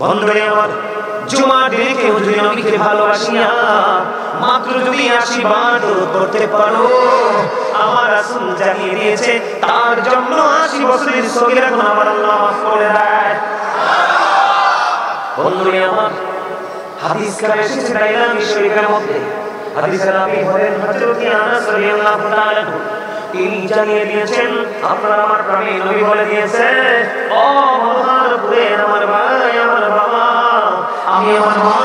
বন্ধুরে আমার, জুমা ডেকে হুজুর নবীকে ভালোবাসিয়া মাত্র যদি 80 বার করতে পারো, আমার রাসূল জানিয়ে দিয়েছে তার জন্য 80 বছরের সগীরা গুনাহ আল্লাহ মাফ করে দেয়। বন্ধুরে আমার, হাদিস কারে এসেছে দাইলামি শরীফের মধ্যে, হাদিসে নবী বলেন হযরত আনাস রাদিয়াল্লাহু তাআলা তিনি জানিয়ে দিয়েছেন, আপনার আমার প্রাণের নবী বলে দিয়েছে, ও মহানপুরের আমার ভাই, আমার বাবা, আমি আমার মা,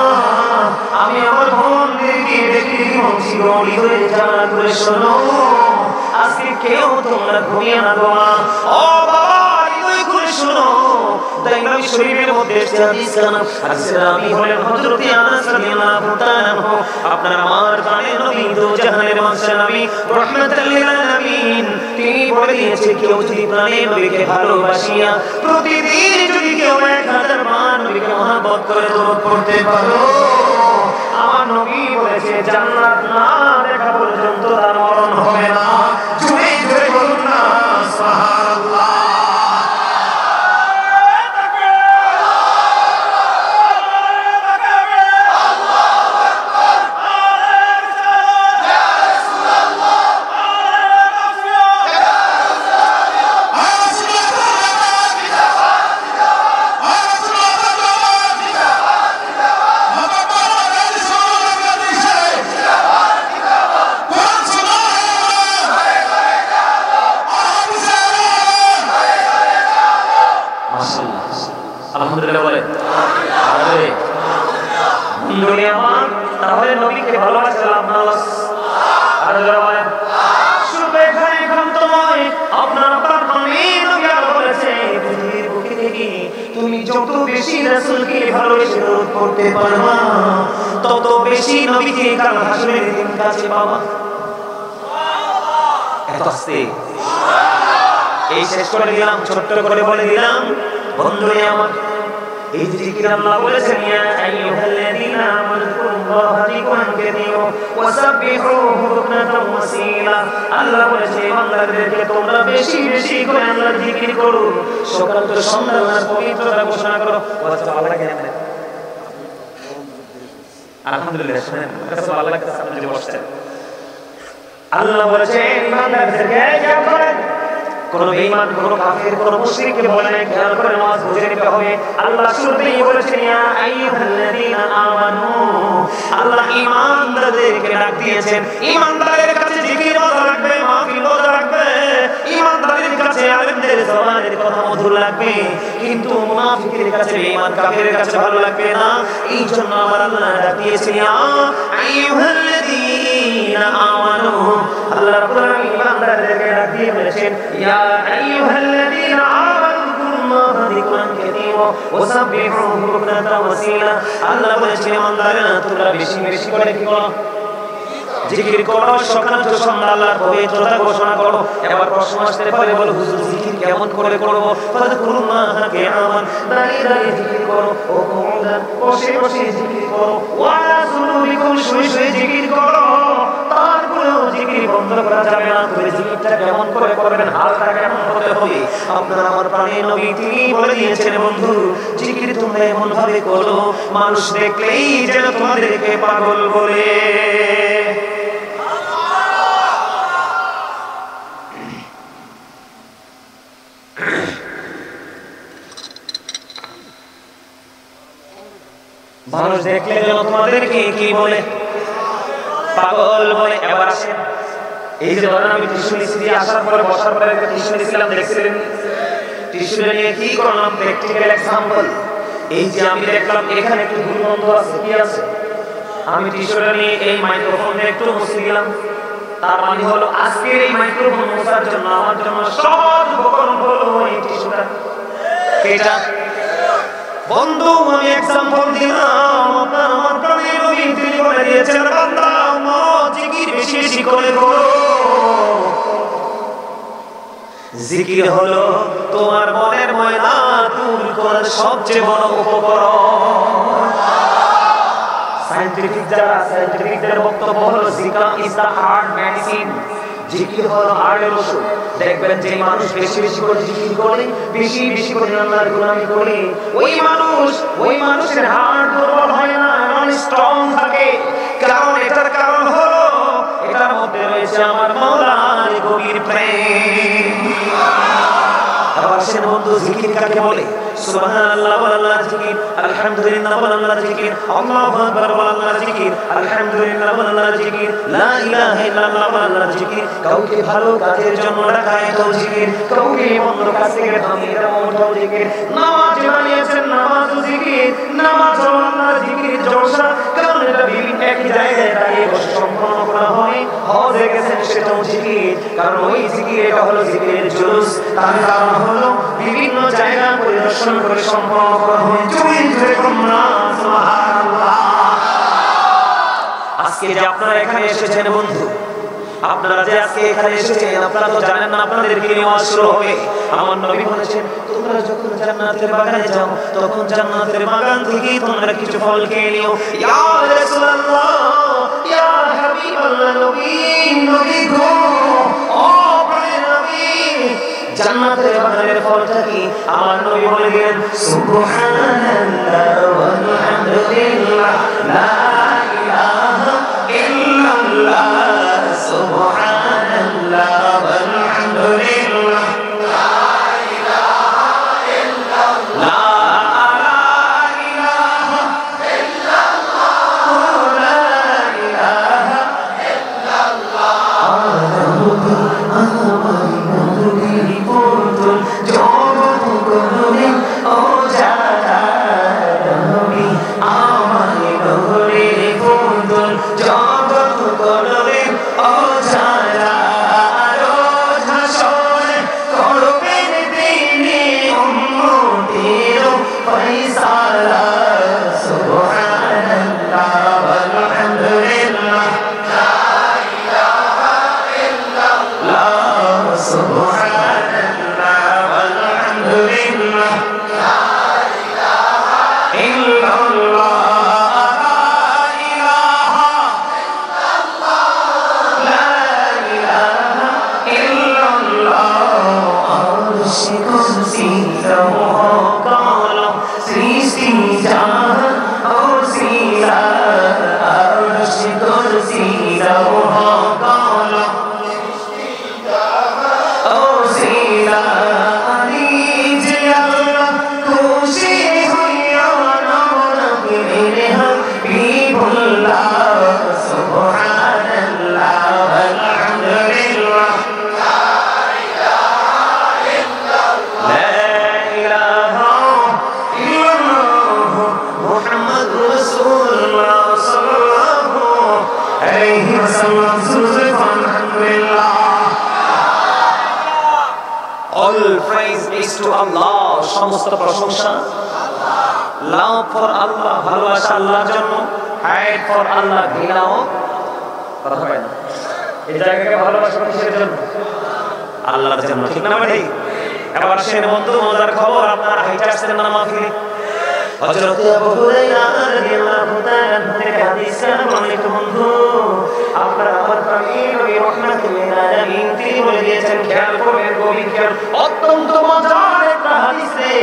আমি আমার বোনদেরকে ডেকে বলছি, গড়ি হয়ে জানা করে শোনো, আজকে কেউ তোমরা ঘুমিয়ে না গো মা, ও বাবা হৃদয় করে শোনো। দাইলামি শরীফের মধ্যে হাদিস কানা হাদিসের রাবী হলেন হযরত আনাস রাদিয়াল্লাহু তাআলা আনহু। আপনার আমার প্রাণের নবী, দু জাহানের মানসা নবী, রাহমাতাল লিল আলামিন, তিনি বলে দিয়েছে কেউ যদি প্রাণের নবীকে ভালোবাসিয়া প্রতিদিন যদি কেউ 1000 বার নবীকে মহব্বত করে দরুদ পড়তে পারো, আমার নবী বলেছে জান্নাত না দেখা পর্যন্ত তার মরণ হবে না। জুড়ে জুড়ে বলুন না সুবহানাল্লাহ। আলহামদুলিল্লাহ বলে তাহলে নবীকে ভালোবাসলাম না আর শুধু এখানে ক্ষান্ত নয়, আপনার নবী আরো বলেছে পৃথিবীর বুকে থেকে তুমি যত বেশি রাসূলকে ভালোবেসে দরুদ পড়তে পারবা, তত বেশি নবীকে কাল হাসরের দিন কাছে পাবা। এত আস্তে এই শেষ করে দিলাম, ছোট্ট করে বলে দিলাম বন্ধুরে আমার, এই জিকির আল্লাহ বলেছেন ইয়া আইয়ুহাল্লাযীনা আমানু যকুরুল্লাহা যিকরান কাসীরা ওয়াসাব্বিহুহু বুকরাতাও ওয়াসীলা। আল্লাহ বলেছে বান্দাদেরকে তোমরা বেশি বেশি করে আল্লাহর জিকির করো, সকাল থেকে সন্ধ্যা আল্লাহর পবিত্রতা ঘোষণা করো। ওয়াজটা ভালো লাগে না? আলহামদুলিল্লাহ, শুনেন কাছে ভালো লাগতেছে আপনি যে বসছেন। আল্লাহ বলেছে বান্দাদেরকে কি করেন, কোন বেঈমান, কোন কাফির, কোন মুশরিককে বলে না খেয়াল করে নামাজ বুঝে নিতে হবে। আল্লাহ শুরুতেই বলেছেন ইয়া আইয়ুহাল্লাযীনা আমানু, আল্লাহ ঈমানদারদেরকে ডাক দিয়েছেন। ঈমানদারের কাছে জিকির মজা লাগবে, মাহফিল মজা লাগবে, ঈমানদারের কাছে আলেমদের জবানের কথা মধুর লাগবে, কিন্তু মুনাফিকের কাছে, বেঈমান কাফিরের কাছে ভালো লাগবে না। এই জন্য আমার আল্লাহ ডাক দিয়েছেন ইয়া আইয়ুহাল্লাযীনা আমানু। আল্লাহ রাব্বুল আলামিন ঈমানদারদেরকে ডাক দিয়ে বলেছেন ইয়া আইয়ুহাল্লাযীনা আমানু যকুরুল্লাহা যিকরান কাসীরা ওয়াসাব্বিহুহু বুকরাতাও ওয়াসীলা। আল্লাহ বলেছেন ঈমানদারেরা তোমরা বেশি বেশি করে কি করো, জিকির করো, সকাল থেকে সন্ধ্যা আল্লাহর পবিত্রতা ঘোষণা করো। এবার প্রশ্ন আসতে পারে, বলো হুজুর জিকির কেমন করে করব? ফাযকুরুল্লাহা কিয়ামান, দাঁড়িয়ে দাঁড়িয়ে জিকির করো, ও কুউদান বসে বসে জিকির করো, ওয়া যুনুবিকুম শুয়ে শুয়ে জিকির করো। তারপরেও জিকির বন্ধ করা যাবে না। তবে জিকিরটা কেমন করে করবেন, হালটা কেমন হতে হবে, আপনার আমার প্রাণের নবী তিনি বলে দিয়েছেন বন্ধু, জিকির তোমরা এমন ভাবে করো মানুষ দেখলেই যেন তোমাদেরকে পাগল বলে। মানুষ দেখলে যেন তোমাদেরকে কি বলে, পাগল বলে। এবার আসেন, এই যে ধরেন আমি টিস্যু নিচ্ছি, আসার পরে বসার পরে টিস্যু নিচ্ছিলাম, দেখছিলেন টিস্যুটা নিয়ে কি করলাম, প্র্যাকটিক্যাল এক্সাম্পল। এই যে আমি দেখলাম এখানে একটু দুর্গন্ধ আছে, কি আছে, আমি টিস্যুটা নিয়ে এই মাইক্রোফোনে একটু মুছে দিলাম। তার মানে হলো আজকের এই মাইক্রোফোন মোছার জন্য আমার জন্য সহজ উপকরণ হলো এই টিস্যুটা। এটা বন্ধু আমি এক্সাম্পল দিলাম, আপনার আমার প্রাণের নবী তিনি বলে দিয়েছেন বান্দা জিকির বেশি বেশি করে করো। জিকির হলো তোমার মনের ময়লা দূর করার সবচেয়ে বড় উপকরণ। সায়েন্টিফিকদের বক্তব্য হলো জিকির ইজ দ্য হার্ট মেডিসিন। জিকির হলো হার্টের ওষুধ। দেখবেন যে মানুষ বেশি বেশি করে জিকির করে, বেশি বেশি করে আল্লাহর গোলামি করে, ওই মানুষের হার্ট দুর্বল হয় না, এমন স্ট্রং থাকে। কারণ এটার কারণ হলো এটার মধ্যে রয়েছে আমার মাওলার গভীর প্রেম। আবার সে বন্ধু জিকির কাকে বলে? সুবহানাল্লাহ বল আল্লাহর জিকির, আলহামদুলিল্লাহ বল আল্লাহর জিকির, আল্লাহু আকবার বল আল্লাহর জিকির, আলহামদুলিল্লাহ বল আল্লাহর জিকির, লা ইলাহা ইল্লাল্লাহ বল আল্লাহর জিকির। কাউকে ভালো কাজের জন্য ডাকায় তো জিকির, কাউকে মন্দ কাজ থেকে থামিয়ে দেওয়া তো জিকির। নামাজ বানিয়েছেন নামাজও জিকির, নামাজ আল্লাহর জিকির জলসা। কারণ এটা বিভিন্ন একই জায়গায় দাঁড়িয়ে বসে সম্পন্ন করা হয়। হজে গেছেন সেটাও জিকির, কারণ ওই জিকির এটা হলো জিকিরের জুলুস। তার কারণ হলো বিভিন্ন জায়গা পরিদর্শন করে সম্পন্ন করা হয়। সুবহানাল্লাহ। আজকে যে আপনারা এখানে এসেছেন বন্ধু, আপনারা যে আজকে এখানে এসেছেন, আপনারা তো জানেন না আপনাদেরকে নেওয়া শুরু হবে। আমার নবী বলেছেন, তোমরা যখন জান্নাতের বাগানে যাও তখন জান্নাতের বাগান থেকে তোমরা কিছু ফল খেয়ে নিও। ইয়া রাসূলুল্লাহ, ইয়া হাবিবাল্লাহ, নবী গো, ও প্রিয় নবী, জান্নাতের বাগানের ফলটা কি? আমার নবী বলে গেলেন, সুবহানাল্লাহ ওয়ালহামদুলিল্লাহ, লা ইলাহা ইল্লাল্লাহ, সুবহানাল্লাহ ওয়ালহামদুলিল্লাহ, লা ইলাহা ইল্লাল্লাহ, সমস্ত প্রশংসা লাভ ফর আল্লাহ, ভালোবাসা আল্লাহর জন্য, হাইড ফর আল্লাহ, ঘৃণাও কথা হয় না। এই জায়গাকে ভালোবাসা কিসের জন্য? আল্লাহর জন্য, ঠিক না ভাই? এবার সে বন্ধু মজার খবর, আপনারা হাইটে আসছেন না মাহফিলে। হযরত আবু হুরায়রা রাদিয়াল্লাহু তাআলা থেকে হাদিস বর্ণিত বন্ধু, আপনারা আমার প্রাণের নবী রাহমাতুল আলামিন তিনি বলে দিয়েছেন, খেয়াল করবেন গভীর খেয়াল, অত্যন্ত মজার একটা হাদিসে।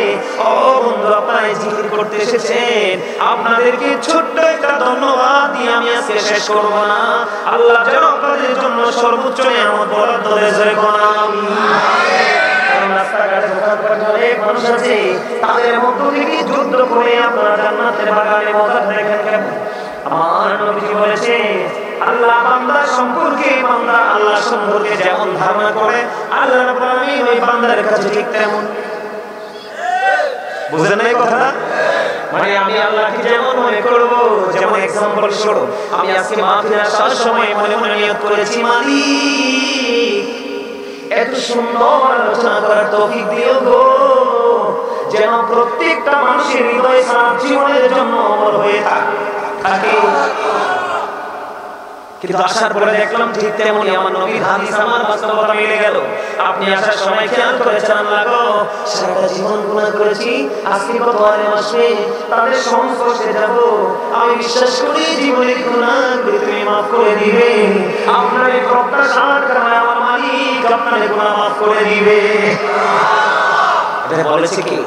ও বন্ধু, আপনারা জিকির করতে এসেছেন, আপনাদেরকে ছোট্ট একটা ধন্যবাদ দিয়ে আমি আজকে শেষ করব না। আল্লাহ যেন আপনাদের জন্য সর্বোচ্চ নিয়ামত বরাদ্দ দেয়, জয় কোন আমিন। রাস্তাঘাটে অনেক মানুষ আছে, তাদের মধ্য থেকে যুদ্ধ করে আপনারা জান্নাতের বাগানে মজা দেখেন কেন? আমার নবীজি বলেছে, আল্লাহ বান্দা সম্পর্কে, বান্দা আল্লাহ সম্পর্কে যেমন ধারণা করে, আল্লাহ রাব্বুল আলামিন ওই বান্দার কাছে ঠিক তেমন। বুঝেন না এই কথাটা? মানে আমি আল্লাহকে যেমন মনে করব, যেমন एग्जांपल স্বরূপ আমি আজকে মাহফিলে আসার সময় মনে মনে নিয়ত করেছি, মালিক এত সুন্দর আলোচনা করার তৌফিক দিও গো, যেন প্রত্যেকটা মানুষের হৃদয়ে সারা জীবনের জন্য অমর হয়ে থাকে। কিন্তু আসার পরে দেখলাম ঠিক তেমনি আমার নবীর হাদিস আমার বাস্তবতা মিলে গেল। আপনি আসার সময় খেয়াল করেছেন আল্লাহ গো, সারা জীবন গুনাহ করেছি, আজকে কত আলেম আসবে, তাদের সংস্পর্শে যাব, আমি বিশ্বাস করি জীবনের গুনাহগুলো তুমি মাফ করে দিবে। আপনার এই প্রত্যাশার কারণে আমার মালিক আপনার গুনাহ মাফ করে দিবে। এটা বলেছে কি?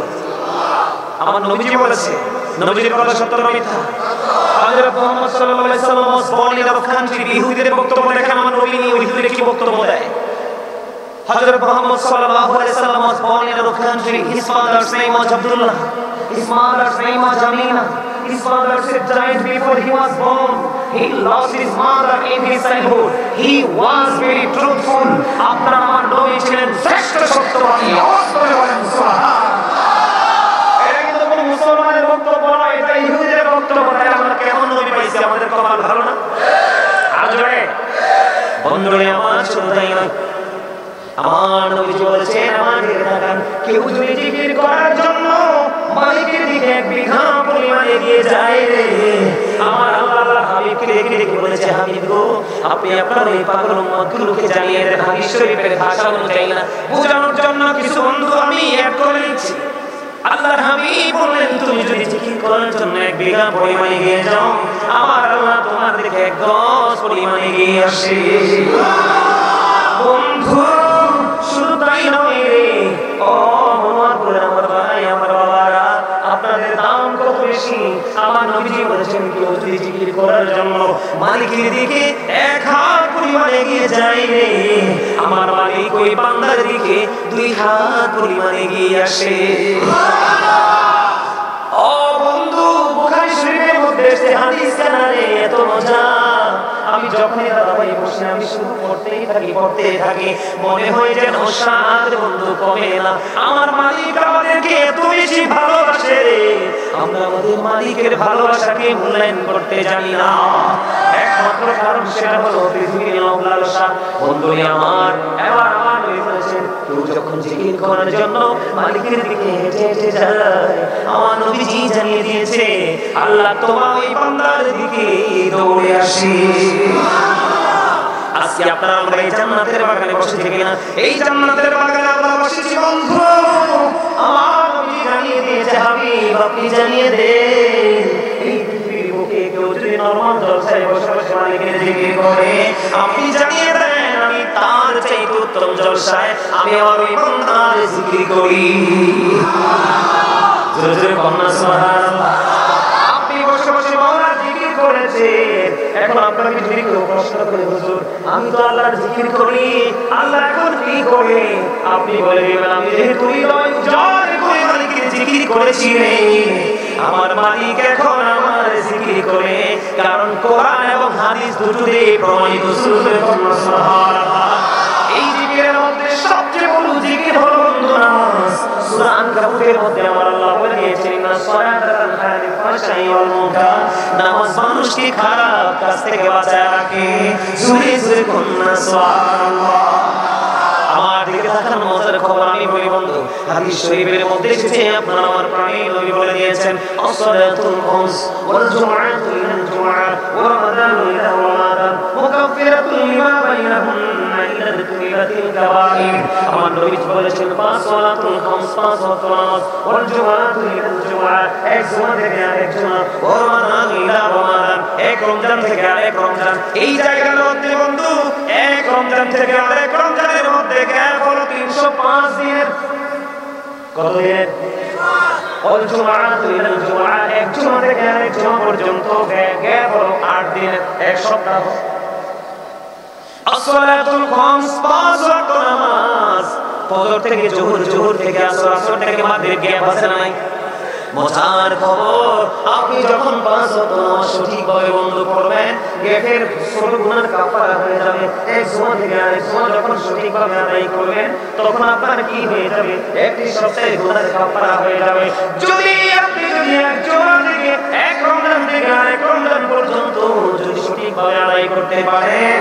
আমার নবীজি বলেছে। নবীজির কথা সত্য না মিথ্যা? হযরত মুহাম্মদ সাল্লাল্লাহু আলাইহি ওয়াসাল্লাম was born in a country, ইহুদিদের বক্তব্য দেখেন আমার নবী নিয়ে ইহুদিরা কি বক্তব্য দেয়। হযরত মুহাম্মদ সাল্লাল্লাহু আলাইহি ওয়াসাল্লাম was born in a country, his father's name was Abdullah, his mother's name was Amina. His father died before he was born. He lost his mother in his childhood. He was very truthful. আপনার আমার নবী ছিলেন শ্রেষ্ঠ সত্যবাদী। আওয়াজ করে বলেন সুবহানাল্লাহ। এটা কিন্তু কোন মুসলমানের বক্তব্য নয়, এটা ইহুদিদের বক্তব্য। তাই আমরা কেমন নবী পাইছি? আমাদের কপাল ভালো না? আর জোরে বন্ধুরে আমার, শুধু তাই নয়, আমার নবীজি বলেছেন আমাদের দেখান, কেউ যদি জিকির করার জন্য মালিকের দিকে এক বিঘা পরিমাণ এগিয়ে যায় রে, আমার আল্লাহ হাবিবকে দেখে দেখে বলেছে, হাবিব গো আপনি আপনার এই পাগল উম্মতগুলোকে জানিয়ে দেন হাদিস শরীফের ভাষা অনুযায়ী না বোঝানোর জন্য কিছু বন্ধু আমি অ্যাড করে নিচ্ছি। আল্লাহর হাবিব বললেন, তুমি যদি জিকির করার জন্য এক বিঘা পরিমাণ এগিয়ে যাও, আমার আল্লাহ তোমার দিকে এক গজ পরিমাণ এগিয়ে আসে। বন্ধু শুধু তাই নয় রে, ও আমার ভাই, আমার বাবারা, আপনাদের দাম কত বেশি। আমার নবীজি বলেছেন, কেউ যদি জিকির করার জন্য মালিকের দিকে এক হাত পরিমাণ এগিয়ে যায় রে, আমার মালিক ওই বান্দার দিকে 2 হাত পরিমাণ এগিয়ে আসে। ও বন্ধু, বুখারী শরীফের মধ্যে এসে হাদিস কেন রে এত মজা। আমি যখনই দাদাভাই বসে আমি শুধু পড়তেই থাকি, মনে হয় যেন সাদ বন্ধু কমে না। আমার মালিক আমাদেরকে এত বেশি ভালোবাসে রে, আমরা আমাদের মালিকের ভালোবাসাকে মূল্যায়ন করতে জানি না। একমাত্র কারণ সেটা হলো পৃথিবীর লোভ লালসা। বন্ধু আমার, এবার আমার নবী বলেছেন, কেউ যখন জিকির করার জন্য মালিকের দিকে হেঁটে হেঁটে যায়, আমার নবীজি জানিয়ে দিয়েছে আল্লাহ তোমার ওই বান্দার দিকে দৌড়ে আসে। আজকে আপনারা আমরা এই জান্নাতের বাগানে বসেছি কিনা? এই জান্নাতের বাগানে আমরা বসেছি বন্ধু। আমার নবী জানিয়ে দিয়েছে, হাবিব আপনি জানিয়ে দেন, এই পৃথিবীর বুকে কেউ যদি নরমাল জলসায় বসে বসে মালিকের জিকির করে, আপনি জানিয়ে দেন আমি তার চাইতে উত্তম জলসায় আমি আমার ওই বান্দার জিকির করি। জোরে জোরে বলনা সুবহানাল্লাহ। আপনি বসে বসে মাওলার জিকির করেছেন, এখন আপনাকে যদি কেউ প্রশ্ন করে, হুজুর আমি তো আল্লাহর জিকির করি, আল্লাহ এখন কি করে? আপনি বলে দিবেন, আমি যেহেতু জয় করে মালিকের জিকির করেছি রে, আমার মালিক এখন আমার জিকির করে, কারণ কোরআন এবং হাদিস দুটোতে প্রমাণিত। সুবহানাল্লাহ। এই জিকিরের মধ্যে সবচেয়ে বড় জিকির হলো বন্ধু নামাজ। সূরা আনকাবুতের মধ্যে আমার আল্লাহ বলে দিয়েছেন, ইন্না সালাতা তানহা আনিল ফাহশাই ওয়াল মুনকার, নামাজ মানুষকে খারাপ কাজ থেকে বাঁচায় রাখে। জোরে জোরে কন্যা সুবহানাল্লাহ। আমার দিকে তাকান, মজার খবর আমি বলি বন্ধু, হাদিস শরীফের মধ্যে এসেছে আপনার আমার প্রাণের নবী বলে দিয়েছেন, আসসালাতুল খামস ওয়াল জুমআতু ইলাল জুমআ ওয়া রামাদানু ইলা রামাদান মুকাফফিরাতুন লিমা বাইনাহুন্না ইলা তিলাতিল কাবাইর। আমার নবী বলেছেন, 5 সালাতুল খামস, 5 ওয়াক্ত নামাজ, ওয়াল জুমআতু ইলাল জুমআ, এক জুমা থেকে আরেক জুমা, ওয়া রামাদানু ইলা রামাদান, এক রমজান থেকে আরেক রমজান। এই জায়গার মধ্যে বন্ধু, এক রমজান থেকে আরেক রমজানের মধ্যে গ্যাপ হলো 305 দিনের। কত দিনের? ওয়াল জুমআতু ইলাল জুমআ, এক জুমা থেকে আরেক জুমা পর্যন্ত গ্যাপ হলো 8 দিনের, এক সপ্তাহ। আসসালাতুল খামস, 5 ওয়াক্ত নামাজ, ফজর থেকে জোহর, জোহর থেকে আসর, আসর থেকে মাগরিব, গ্যাপ আছে না নাই? মজার খবর, আপনি যখন 5 ওয়াক্ত নামাজ সঠিকভাবে বন্ধ করবেন, গ্যাপের ছোট গুনাহ কাফারা হয়ে যাবে। এক জুমা থেকে আরেক জুমা যখন সঠিকভাবে আদায় করবেন, তখন আপনার কি হয়ে যাবে? একটি সপ্তাহের গুনাহ কাফারা হয়ে যাবে। যদি আপনি এক জুমা থেকে এক রমজান থেকে আরেক রমজান পর্যন্ত যদি সঠিকভাবে আদায় করতে পারেন,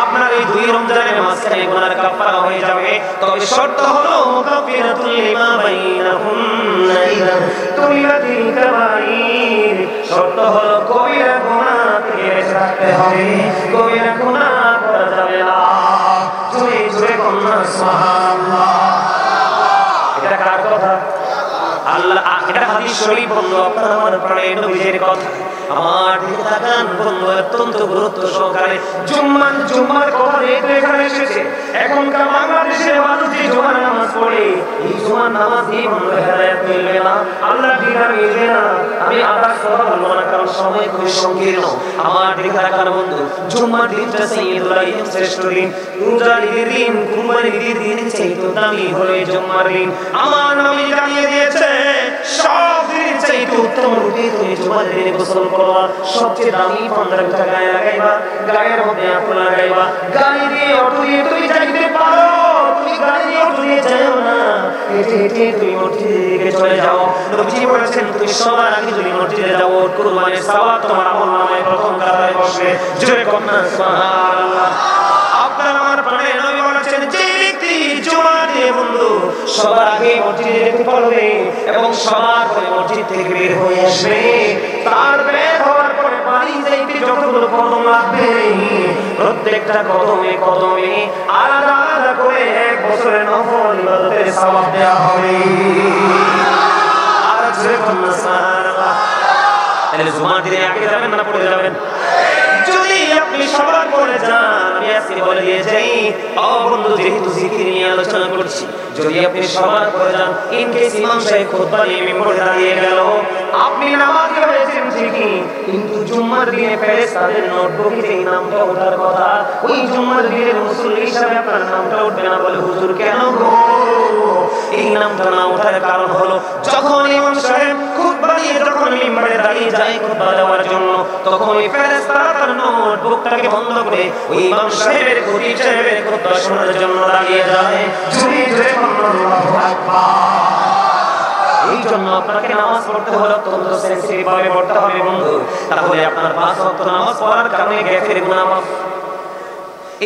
আপনার এই 2 রমজানের মাঝখানে গুনাহ কাফারা হয়ে যাবে। তবে শর্ত হলো মুকাফফিরাতুল লিমা বাইনাহুন্না ইলা তিলাতিল কাবাইর। শর্ত হলো কবিরা গুনাহ থেকে বেঁচে থাকতে হবে, কবিরা শরীফ বন্ধু আপনার আমার প্রাণের নবীর কথা আমার দিকে তাকান বন্ধু অত্যন্ত গুরুত্ব সহকারে জুম্মার কথা যেহেতু এখানে এসেছে এখনকার বাংলাদেশের মানুষ যে জুমার নামাজ পড়ে এই জুমার নামাজ দিয়ে বন্ধু হেদায়েত মিলবে না আল্লাহ দিদার মিলবে না আমি আবার কথা বলবো না কারণ সময় খুব সংকীর্ণ আমার দিকে তাকান বন্ধু জুম্মার দিনটা সাইয়্যিদুল আইয়াম শ্রেষ্ঠ দিন রোজার ঈদের দিন কুরবানির ঈদের দিন চাইতে দামি হলো এই জুম্মার দিন আমার নবী জানিয়ে দিয়েছে সব দিনের চাইতে উত্তম রূপে তুমি জুমার দিনে গোসল করবা সবচেয়ে দামি পাঞ্জাবিটা গায়ে লাগাইবা গায়ের মধ্যে আতর লাগাইবা গাড়ি দিয়ে অটো দিয়ে তুমি যাইতে পারো তুমি গাড়ি দিয়ে অটো দিয়ে যাও না হেঁটে হেঁটে তুমি মসজিদের দিকে চলে যাও নবীজি বলেছেন তুমি সবার আগে যদি মসজিদে যাও কুরবানির সওয়াব তোমার আমলনামায় প্রথম কাতারে বসবে জোরে কন্যা সুবহানাল্লাহ আপনার আমার প্রাণের নবী বলেছেন যে ব্যক্তি জুমা দিয়ে বন্ধু সবার আগে মসজিদে যেতে পারবে এবং সবার পরে মসজিদ থেকে বের হয়ে আসবে তার বের হওয়ার পরে বাড়ি যাইতে যতগুলো কদম লাগবে প্রত্যেকটা কদমে কদমে আলাদা আলাদা করে এক বছরের নফল ইবাদতের সওয়াব দেওয়া হবে আর জোরে কন্যা সুবহানাল্লাহ তাহলে জুমা দিনে আগে যাবেন না পড়ে যাবেন যদি আপনি সবার পরে যান আমি আজকে বলে দিয়ে যাই ও বন্ধু যেহেতু জিকির নিয়ে আলোচনা করছি যদি আপনি সবার পরে যান ইন কেস ইমাম সাহেব খুতবা নিয়ে মিম্বরে দাঁড়িয়ে গেল আপনি নামাজ পড়েছেন ঠিকই কিন্তু জুম্মার দিনে ফেরেশতাদের নোটবুকে যেই নামটা ওঠার কথা ওই জুম্মার দিনের মুসল্লি হিসাবে আপনার নামটা উঠবে না বলে হুজুর কেন গো এই নামটা না ওঠার কারণ হলো যখন ইমাম সাহেব খুতবা নিয়ে যখন মিম্বরে দাঁড়িয়ে যায় খুতবা দেওয়ার জন্য তখন ওই ফেরেশতারা তার নোটবুকটাকে বন্ধ করে ওই ইমাম সাহেবের খতিব সাহেবের খুতবা শোনার জন্য দাঁড়িয়ে যায় জুরি জুরি আল্লাহু আকবার এই জন্য আপনাকে নামাজ পড়তে হলে অত্যন্ত সেনসিটিভ ভাবে পড়তে হবে বন্ধু তাহলে আপনার 5 ওয়াক্ত নামাজ পড়ার কারণে গ্যাপের গুনাহ মাফ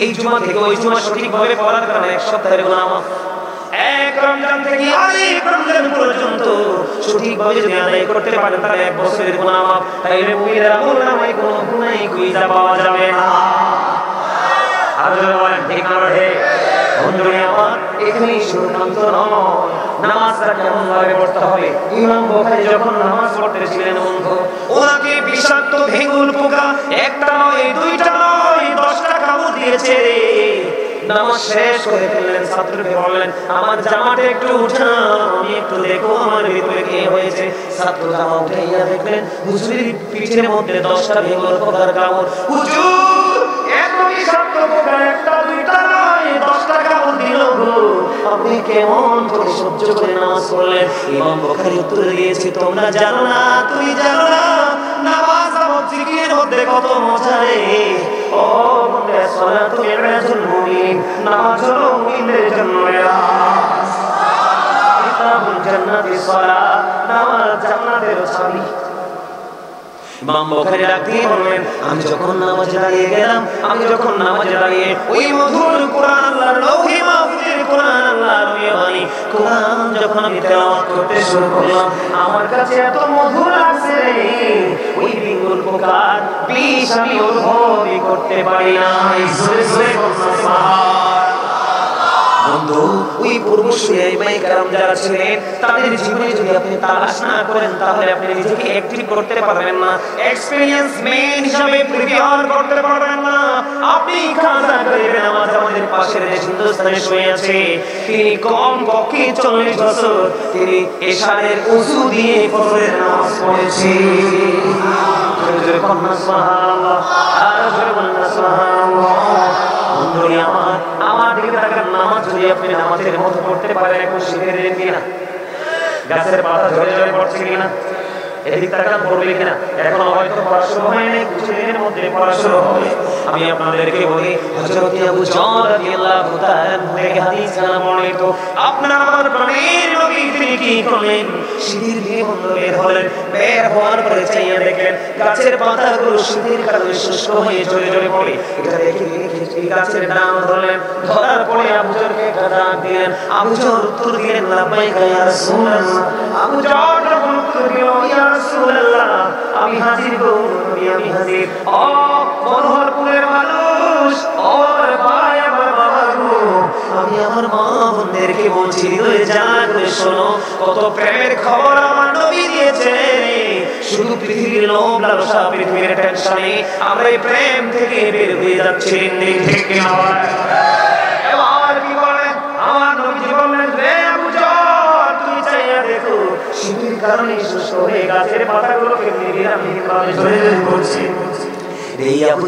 এই জুমা থেকে ওই জুমা সঠিকভাবে পড়ার কারণে এক সপ্তাহের গুনাহ মাফ এক রমজান থেকে আরেক রমজান পর্যন্ত সঠিকভাবে যদি আদায় করতে পারেন তাহলে এক বছরের গুনাহ মাফ তাইলে মুমিনের আমলনামায় কোনো গুনাহই কুইজা পাওয়া যাবে না আর যদি বলেন ঠিক না রে বন্ধুরা আমার এখানেই শুরুকান্ত নয় নামাজটা কেমন ভাবে পড়তে হবে ইমাম বুখারী যখন নামাজ পড়তেছিলেন বন্ধু ওনাকে বিষাক্ত ভেঙ্গুর পোকা একটা নয় দুইটা নয় 10টা কামড় দিয়েছে রে নামাজ শেষ করে ফেললেন ছাত্রকে বললেন আমার জামাটা একটু উঠাও আমি একটু দেখো আমার ভিতরে কি হয়েছে ছাত্র জামা উঠাইয়া দেখলেন হুজুরের পিঠের মধ্যে 10টা ভেঙ্গুর পোকার কামড় হুজুর এত বিষাক্ত পোকা একটা দুইটা নয় 10টা কামড় দিল গো আপনি কেমন করে সহ্য করে নামাজ পড়লেন ইমাম বুখারী উত্তর দিয়েছে তোমরা জানো না তুমি জানো না নামাজ আমার জিকিরের মধ্যে কত মজা রে ও বন্ধু সালাতু মিরাজুল মুমিন নামাজ হলো মুমিনদের জন্য মিরাজ কিতাবুল জান্নাতি সালাত নামাজ জান্নাতের চাবি ইমাম বুখারী ডাক দিয়ে বললেন আমি যখন নামাজে দাঁড়িয়ে গেলাম আমি যখন নামাজে দাঁড়িয়ে ওই মধুর কোরআন আল্লাহর লৌহে মাহফুজের কোরআন আল্লাহর বাণী কোরআন যখন আমি তেলাওয়াত করতে শুরু করলাম আমার কাছে এত মধুর লাগছে ওই বিঙ্গুর পোকার বিষ আমি অনুভবই করতে পারি না জোরে জোরে বন্ধু ওই পূর্বসূরি আইমাই کرام যারা ছিলেন তাদের জীবনে যদি আপনি তালাশ না করেন তাহলে আপনি নিজেকে অ্যাক্টিভ করতে পারবেন না এক্সপেরিয়েন্স ম্যান হিসেবে প্রিপেয়ার করতে পারবেন না আপনি খাজা গরিবে নামাজ আমাদের পাশের দেশ হিন্দুস্তানে শুয়ে আছে তিনি কম পক্ষে 40 বছর তিনি এশারের ওযু দিয়ে ফজরের নামাজ পড়েছে জোরে কন্না সুবহানাল্লাহ আর জোরে বলনা সুবহানাল্লাহ বন্ধুরা আমার দিকে তাকান নামাজ যদি আপনি নামাজের মতো পড়তে পারেন এখন শিখে দিলেন কিনা গাছের পাতা ঝরে ঝরে পড়ছে কিনা এদিক তাকান পড়বে কিনা এখন হয়তো পড়া শুরু হয়নি কিছুদিনের মধ্যে পড়া শুরু হবে আমি আপনাদেরকে বলি হযরত আবু যর রাদিয়াল্লাহু তাআলা থেকে হাদিস জানা বর্ণিত আপনার আমার প্রাণের নবী তিনি কি করলেন শীতের দিনে বন্ধু বের হওয়ার পরে চাইয়া দেখলেন গাছের পাতাগুলো শীতের কারণে শুষ্ক হয়ে ঝরে ঝরে পড়ে এটা দেখে এই গাছের ডাল ধরলেন ধরার পরে আবু যরকে ডাক দিলেন আবু যর উত্তর দিলেন লাব্বাইকা ইয়া রাসূলুল্লাহ আবু যর যখন উত্তর দিল ইয়া রাসূলুল্লাহ আমি হাজির গো আমি হাজির ও মনোহরপুরের মানুষ ও ভাই আমার বাবা গো আমি আমার মা বোনদেরকে বলছি হৃদয়ে জানা করে শোনো, কত প্রেমের খবর আমার নবী দিয়েছে। শুধু পৃথিবীর লোভ লালসা, পৃথিবীর টেনশনে আমরা এই প্রেম থেকে বের হয়ে যাচ্ছি। ঠিক না? এবার কি বলেন আমার নবীজি বললেন, রে আবু জাহল তুমি চাইয়া দেখো শীতের কারণে শুষ্ক হয়ে গাছের পাতাগুলো কেটে বিরামহীনভাবে ঝরে ঝরে পড়ছে। এই আবু